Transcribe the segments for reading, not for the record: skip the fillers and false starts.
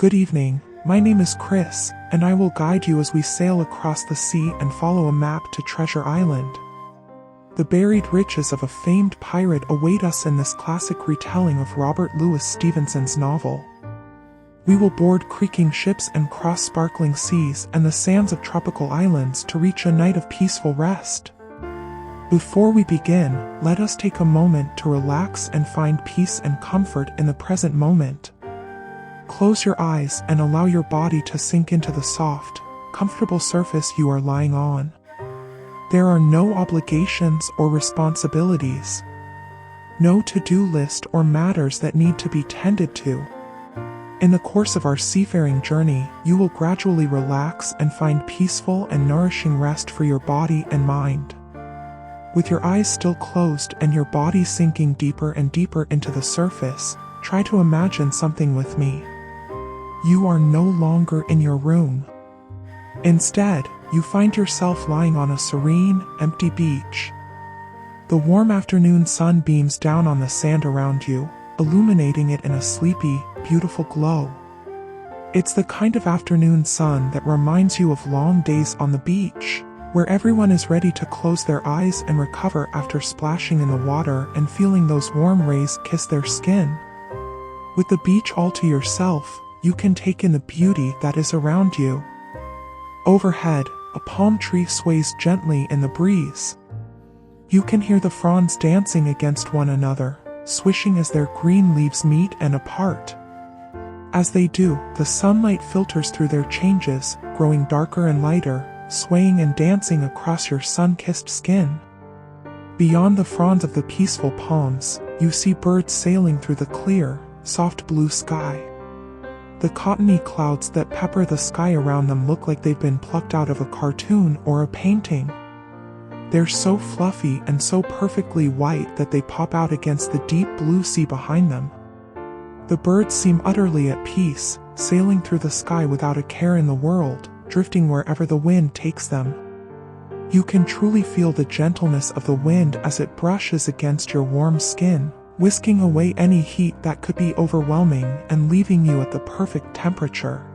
Good evening, my name is Chris, and I will guide you as we sail across the sea and follow a map to Treasure Island. The buried riches of a famed pirate await us in this classic retelling of Robert Louis Stevenson's novel. We will board creaking ships and cross sparkling seas and the sands of tropical islands to reach a night of peaceful rest. Before we begin, let us take a moment to relax and find peace and comfort in the present moment. Close your eyes and allow your body to sink into the soft, comfortable surface you are lying on. There are no obligations or responsibilities. No to-do list or matters that need to be tended to. In the course of our seafaring journey, you will gradually relax and find peaceful and nourishing rest for your body and mind. With your eyes still closed and your body sinking deeper and deeper into the surface, try to imagine something with me. You are no longer in your room. Instead, you find yourself lying on a serene, empty beach. The warm afternoon sun beams down on the sand around you, illuminating it in a sleepy, beautiful glow. It's the kind of afternoon sun that reminds you of long days on the beach, where everyone is ready to close their eyes and recover after splashing in the water and feeling those warm rays kiss their skin. With the beach all to yourself, you can take in the beauty that is around you. Overhead, a palm tree sways gently in the breeze. You can hear the fronds dancing against one another, swishing as their green leaves meet and apart. As they do, the sunlight filters through their changes, growing darker and lighter, swaying and dancing across your sun-kissed skin. Beyond the fronds of the peaceful palms, you see birds sailing through the clear, soft blue sky. The cottony clouds that pepper the sky around them look like they've been plucked out of a cartoon or a painting. They're so fluffy and so perfectly white that they pop out against the deep blue sea behind them. The birds seem utterly at peace, sailing through the sky without a care in the world, drifting wherever the wind takes them. You can truly feel the gentleness of the wind as it brushes against your warm skin, whisking away any heat that could be overwhelming and leaving you at the perfect temperature.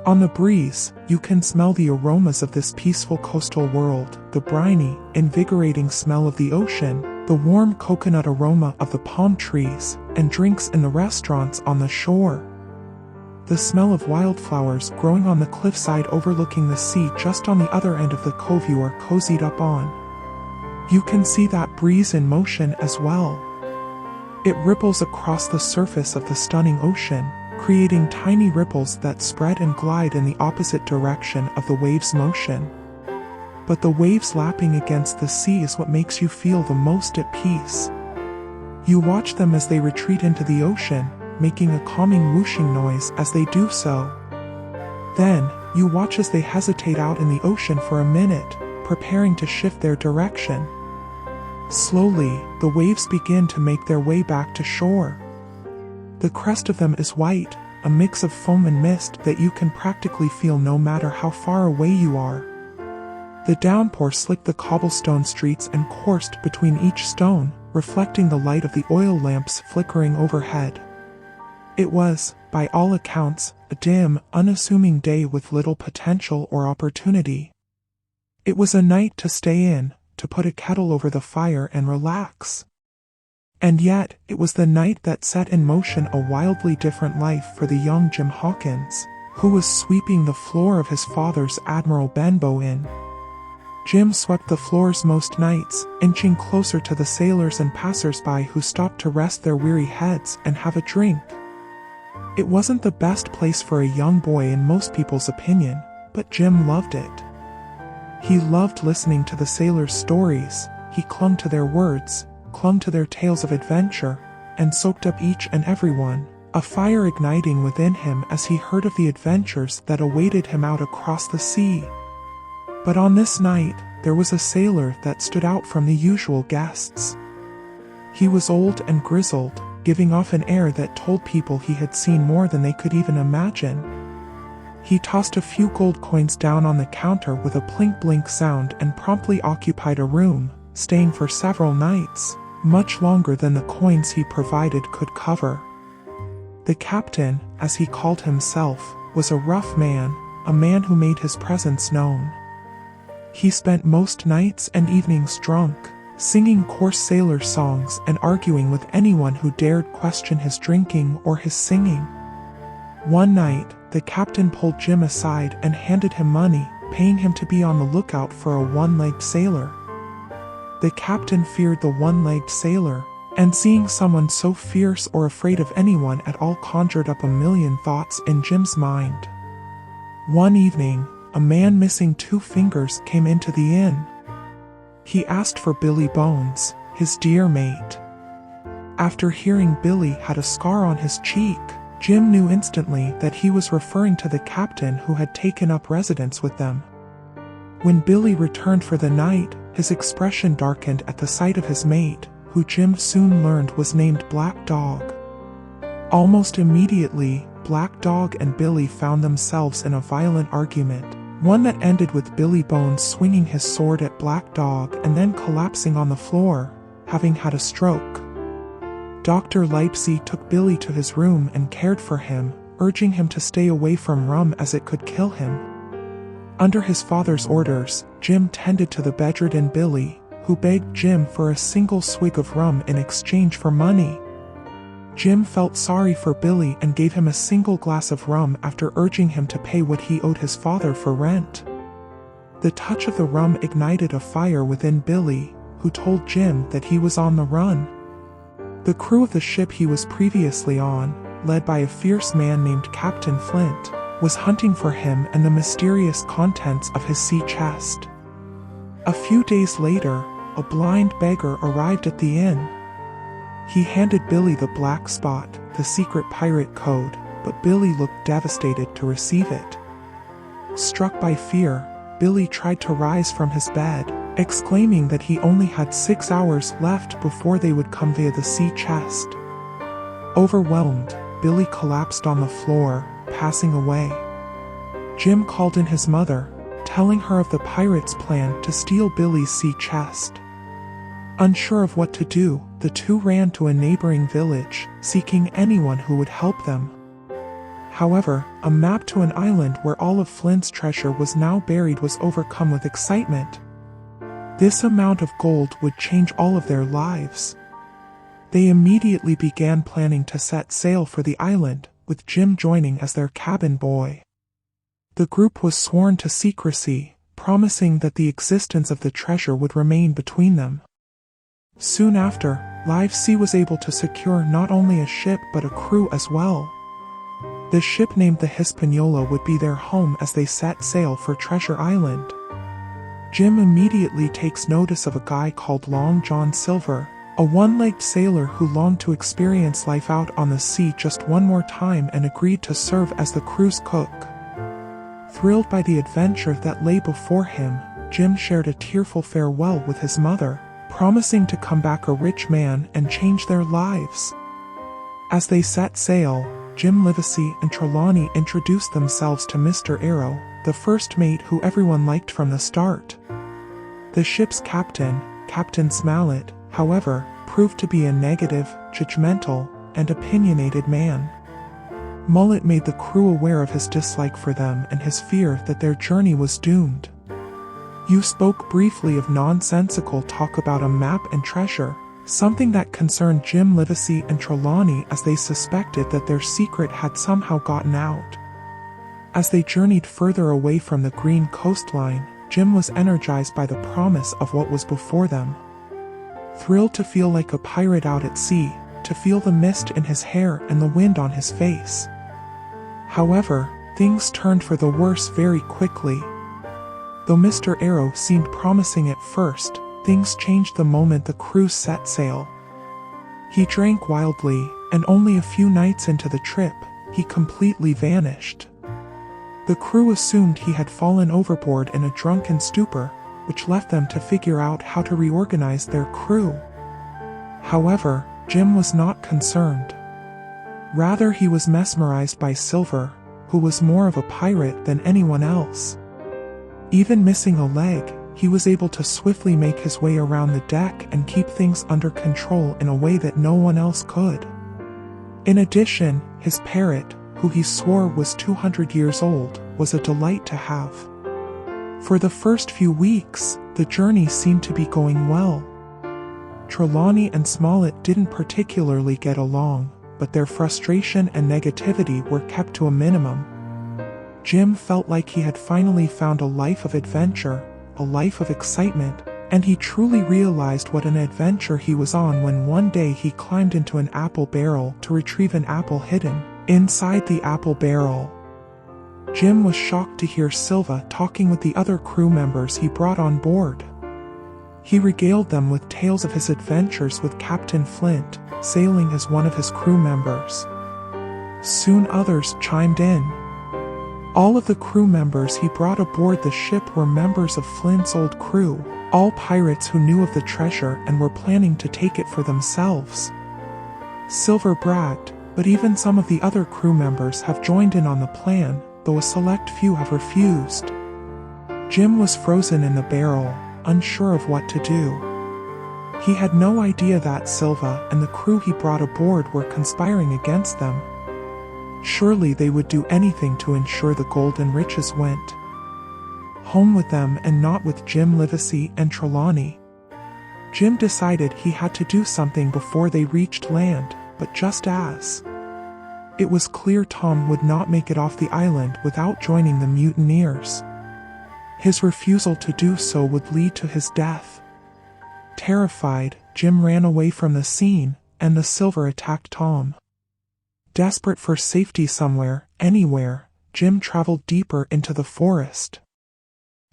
On the breeze, you can smell the aromas of this peaceful coastal world, the briny, invigorating smell of the ocean, the warm coconut aroma of the palm trees, and drinks in the restaurants on the shore. The smell of wildflowers growing on the cliffside overlooking the sea just on the other end of the cove you are cozied up on. You can see that breeze in motion as well. It ripples across the surface of the stunning ocean, creating tiny ripples that spread and glide in the opposite direction of the waves' motion. But the waves lapping against the sea is what makes you feel the most at peace. You watch them as they retreat into the ocean, making a calming whooshing noise as they do so. Then, you watch as they hesitate out in the ocean for a minute, preparing to shift their direction. Slowly, the waves begin to make their way back to shore. The crest of them is white, a mix of foam and mist that you can practically feel no matter how far away you are. The downpour slicked the cobblestone streets and coursed between each stone, reflecting the light of the oil lamps flickering overhead. It was, by all accounts, a dim, unassuming day with little potential or opportunity. It was a night to stay in, to put a kettle over the fire and relax. And yet, it was the night that set in motion a wildly different life for the young Jim Hawkins, who was sweeping the floor of his father's Admiral Benbow Inn. Jim swept the floors most nights, inching closer to the sailors and passers-by who stopped to rest their weary heads and have a drink. It wasn't the best place for a young boy in most people's opinion, but Jim loved it. He loved listening to the sailors' stories, he clung to their words, clung to their tales of adventure, and soaked up each and every one, a fire igniting within him as he heard of the adventures that awaited him out across the sea. But on this night, there was a sailor that stood out from the usual guests. He was old and grizzled, giving off an air that told people he had seen more than they could even imagine. He tossed a few gold coins down on the counter with a plink-blink sound and promptly occupied a room, staying for several nights, much longer than the coins he provided could cover. The captain, as he called himself, was a rough man, a man who made his presence known. He spent most nights and evenings drunk, singing coarse sailor songs and arguing with anyone who dared question his drinking or his singing. One night, the captain pulled Jim aside and handed him money, paying him to be on the lookout for a one-legged sailor. The captain feared the one-legged sailor, and seeing someone so fierce or afraid of anyone at all conjured up a million thoughts in Jim's mind. One evening, a man missing 2 fingers came into the inn. He asked for Billy Bones, his dear mate. After hearing Billy had a scar on his cheek, Jim knew instantly that he was referring to the captain who had taken up residence with them. When Billy returned for the night, his expression darkened at the sight of his mate, who Jim soon learned was named Black Dog. Almost immediately, Black Dog and Billy found themselves in a violent argument, one that ended with Billy Bones swinging his sword at Black Dog and then collapsing on the floor, having had a stroke. Dr. Lipsey took Billy to his room and cared for him, urging him to stay away from rum as it could kill him. Under his father's orders, Jim tended to the bedridden Billy, who begged Jim for a single swig of rum in exchange for money. Jim felt sorry for Billy and gave him a single glass of rum after urging him to pay what he owed his father for rent. The touch of the rum ignited a fire within Billy, who told Jim that he was on the run. The crew of the ship he was previously on, led by a fierce man named Captain Flint, was hunting for him and the mysterious contents of his sea chest. A few days later, a blind beggar arrived at the inn. He handed Billy the black spot, the secret pirate code, but Billy looked devastated to receive it. Struck by fear, Billy tried to rise from his bed, exclaiming that he only had 6 hours left before they would come via the sea chest. Overwhelmed, Billy collapsed on the floor, passing away. Jim called in his mother, telling her of the pirates' plan to steal Billy's sea chest. Unsure of what to do, the two ran to a neighboring village, seeking anyone who would help them. However, a map to an island where all of Flint's treasure was now buried was overcome with excitement. This amount of gold would change all of their lives. They immediately began planning to set sail for the island, with Jim joining as their cabin boy. The group was sworn to secrecy, promising that the existence of the treasure would remain between them. Soon after, Livesey was able to secure not only a ship but a crew as well. The ship named the Hispaniola would be their home as they set sail for Treasure Island. Jim immediately takes notice of a guy called Long John Silver, a one-legged sailor who longed to experience life out on the sea just one more time and agreed to serve as the crew's cook. Thrilled by the adventure that lay before him, Jim shared a tearful farewell with his mother, promising to come back a rich man and change their lives. As they set sail, Jim Livesey and Trelawney introduced themselves to Mr. Arrow, the first mate who everyone liked from the start. The ship's captain, Captain Smallet, however, proved to be a negative, judgmental, and opinionated man. Mullet made the crew aware of his dislike for them and his fear that their journey was doomed. You spoke briefly of nonsensical talk about a map and treasure, something that concerned Jim Livesey and Trelawney as they suspected that their secret had somehow gotten out. As they journeyed further away from the green coastline, Jim was energized by the promise of what was before them. Thrilled to feel like a pirate out at sea, to feel the mist in his hair and the wind on his face. However, things turned for the worse very quickly. Though Mr. Arrow seemed promising at first, things changed the moment the crew set sail. He drank wildly, and only a few nights into the trip, he completely vanished. The crew assumed he had fallen overboard in a drunken stupor, which left them to figure out how to reorganize their crew. However, Jim was not concerned. Rather, he was mesmerized by Silver, who was more of a pirate than anyone else. Even missing a leg, he was able to swiftly make his way around the deck and keep things under control in a way that no one else could. In addition, his parrot, who he swore was 200 years old, was a delight to have. For the first few weeks, the journey seemed to be going well. Trelawney and Smollett didn't particularly get along, but their frustration and negativity were kept to a minimum. Jim felt like he had finally found a life of adventure, a life of excitement, and he truly realized what an adventure he was on when one day he climbed into an apple barrel to retrieve an apple hidden inside the apple barrel. Jim was shocked to hear Silva talking with the other crew members he brought on board. He regaled them with tales of his adventures with Captain Flint, sailing as one of his crew members. Soon others chimed in. All of the crew members he brought aboard the ship were members of Flint's old crew, all pirates who knew of the treasure and were planning to take it for themselves. Silver bragged, but even some of the other crew members have joined in on the plan, though a select few have refused. Jim was frozen in the barrel, unsure of what to do. He had no idea that Silva and the crew he brought aboard were conspiring against them. Surely they would do anything to ensure the gold and riches went home with them and not with Jim, Livesey, and Trelawney. Jim decided he had to do something before they reached land, but just as it was clear Tom would not make it off the island without joining the mutineers. His refusal to do so would lead to his death. Terrified, Jim ran away from the scene, and the Silver attacked Tom. Desperate for safety somewhere, anywhere, Jim traveled deeper into the forest.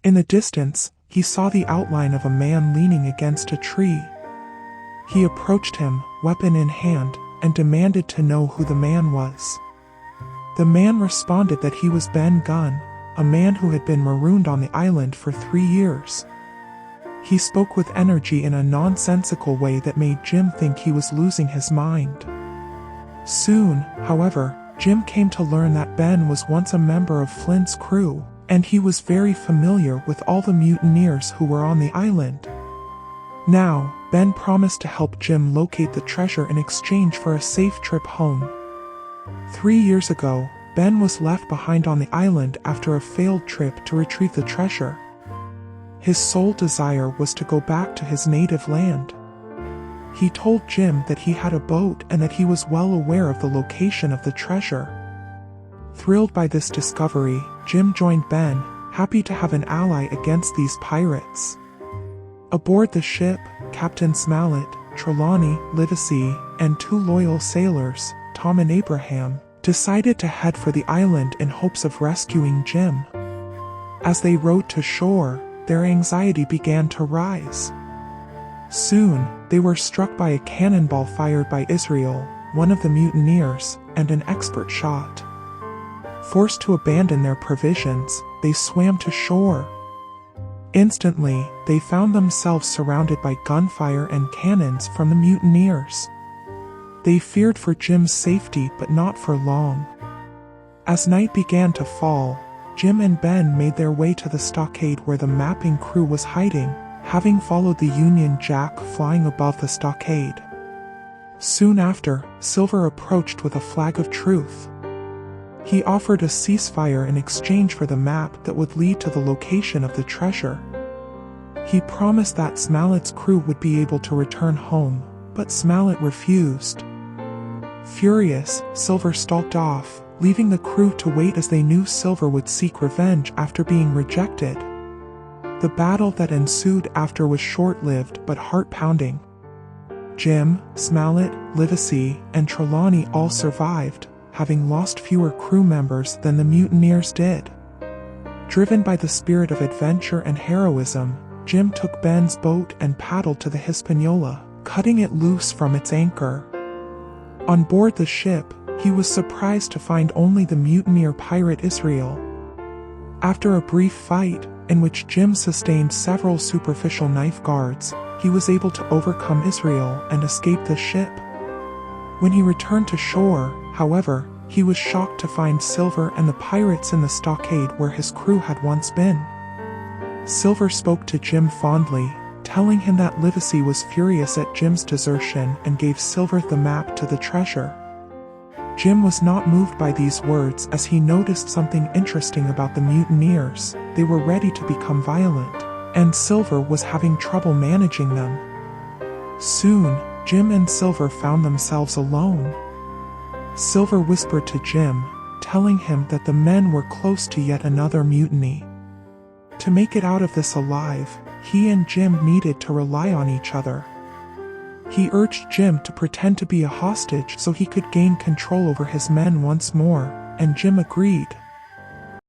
In the distance, he saw the outline of a man leaning against a tree. He approached him, weapon in hand, and demanded to know who the man was. The man responded that he was Ben Gunn, a man who had been marooned on the island for 3 years. He spoke with energy in a nonsensical way that made Jim think he was losing his mind. Soon, however, Jim came to learn that Ben was once a member of Flint's crew, and he was very familiar with all the mutineers who were on the island. Now, Ben promised to help Jim locate the treasure in exchange for a safe trip home. 3 years ago, Ben was left behind on the island after a failed trip to retrieve the treasure. His sole desire was to go back to his native land. He told Jim that he had a boat and that he was well aware of the location of the treasure. Thrilled by this discovery, Jim joined Ben, happy to have an ally against these pirates. Aboard the ship, Captain Smollett, Trelawney, Livesey, and 2 loyal sailors, Tom and Abraham, decided to head for the island in hopes of rescuing Jim. As they rowed to shore, their anxiety began to rise. Soon, they were struck by a cannonball fired by Israel, one of the mutineers, and an expert shot. Forced to abandon their provisions, they swam to shore. Instantly, they found themselves surrounded by gunfire and cannons from the mutineers. They feared for Jim's safety, but not for long. As night began to fall, Jim and Ben made their way to the stockade where the mapping crew was hiding, having followed the Union Jack flying above the stockade. Soon after, Silver approached with a flag of truce. He offered a ceasefire in exchange for the map that would lead to the location of the treasure. He promised that Smollett's crew would be able to return home, but Smollett refused. Furious, Silver stalked off, leaving the crew to wait as they knew Silver would seek revenge after being rejected. The battle that ensued after was short-lived but heart-pounding. Jim, Smollett, Livesey, and Trelawney all survived, having lost fewer crew members than the mutineers did. Driven by the spirit of adventure and heroism, Jim took Ben's boat and paddled to the Hispaniola, cutting it loose from its anchor. On board the ship, he was surprised to find only the mutineer pirate Israel. After a brief fight, in which Jim sustained several superficial knife guards, he was able to overcome Israel and escape the ship. When he returned to shore, however, he was shocked to find Silver and the pirates in the stockade where his crew had once been. Silver spoke to Jim fondly, telling him that Livesey was furious at Jim's desertion and gave Silver the map to the treasure. Jim was not moved by these words as he noticed something interesting about the mutineers. They were ready to become violent, and Silver was having trouble managing them. Soon, Jim and Silver found themselves alone. Silver whispered to Jim, telling him that the men were close to yet another mutiny. To make it out of this alive, he and Jim needed to rely on each other. He urged Jim to pretend to be a hostage so he could gain control over his men once more, and Jim agreed.